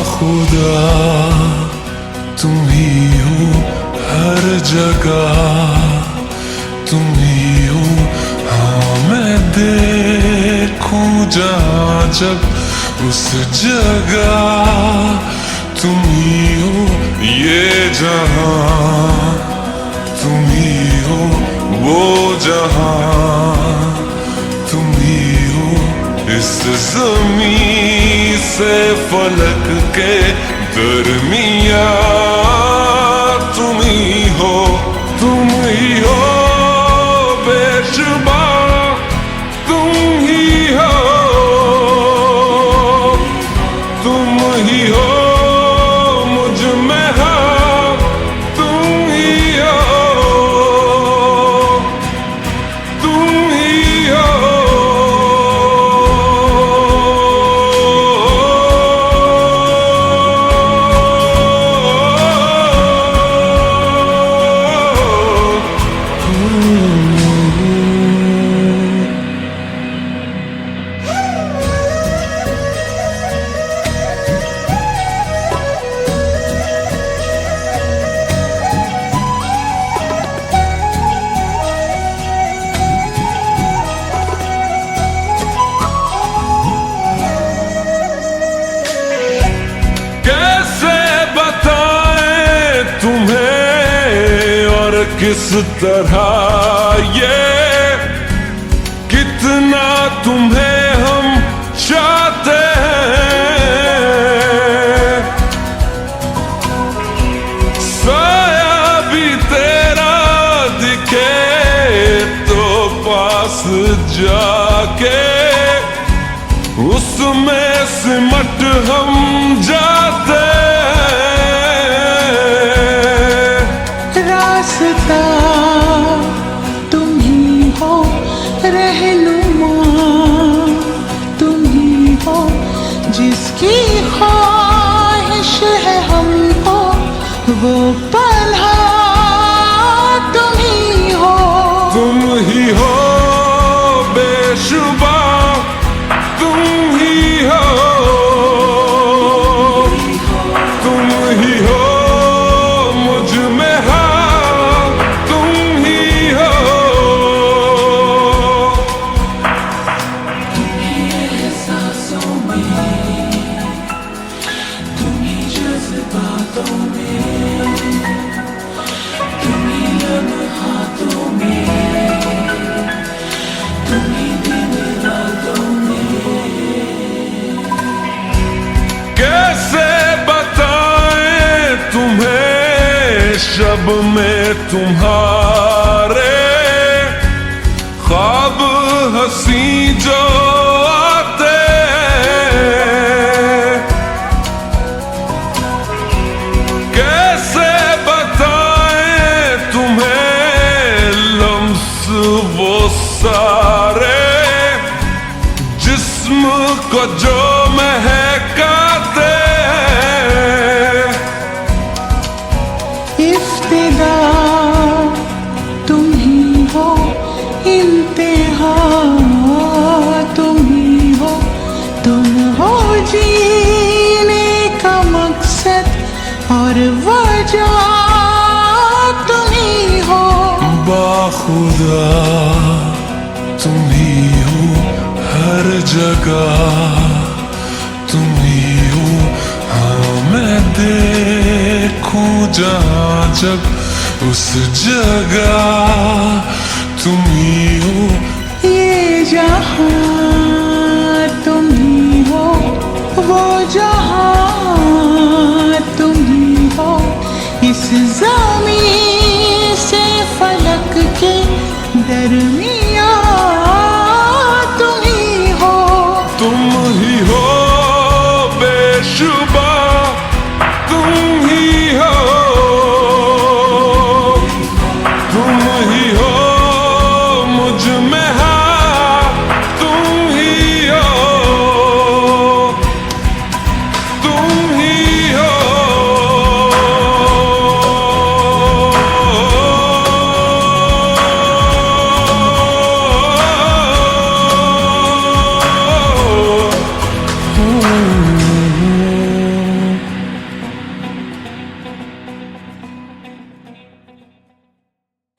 खुदा तुम ही हो हर जगह, तुम ही हो। हाँ मैं देखूं जहाँ जब उस जगह तुम ही हो। ये जहाँ तुम ही हो, वो जहाँ तुम ही हो। इस ज़मीं से फलक के दरमिया तुम ही हो, तुम ही हो बेशुबा, तुम ही हो, तुम ही हो मुझ में हो, तुम ही हो, तुम ही हो। कैसे बताएं तुम्हें और किस तरह ये कितना तुम्हें हम चाहते हैं। साया भी तेरा दिखे तो पास जाके उसमें सिमट हम जाते हैं। रास्ता तुम ही हो, रहनुमा तुम ही हो, जिसकी ख्वाहिश है हमको वो पलहा तुम ही हो। तुम ही हो बेशुबा, तुम ही हो, तुम ही हो मुझ में हो, तुम ही हो। एहसासों में तुम ही जज्बातों में, तुम ही लम्हातों में, तुम ही दिन रातों में। कैसे बताएं तुम्हें शब में तुम्हारे ख्वाब हंसी जो आते हैं। कैसे बताएं तुम्हें लम्स वो सारे जिस्म को जो महकाते हैं। इफ्तिदा तुम ही हो, इंतहा तुम ही हो, तुम हो जीने का मकसद और वजह तुम ही हो। बाखुदा तुम ही हो हर जगह, तुम ही हो। हाँ मैं देखूं जहाँ जब उस जगह तुम ही हो। ये जहाँ तुम ही हो, वो जहाँ तुम ही हो। इस ज़मीं से फलक के दरमिया तुम ही हो। तुम ही हो बेशुबा, तुम ही हो, तुम ही हो मुझ में हो, तुम ही हो, तुम ही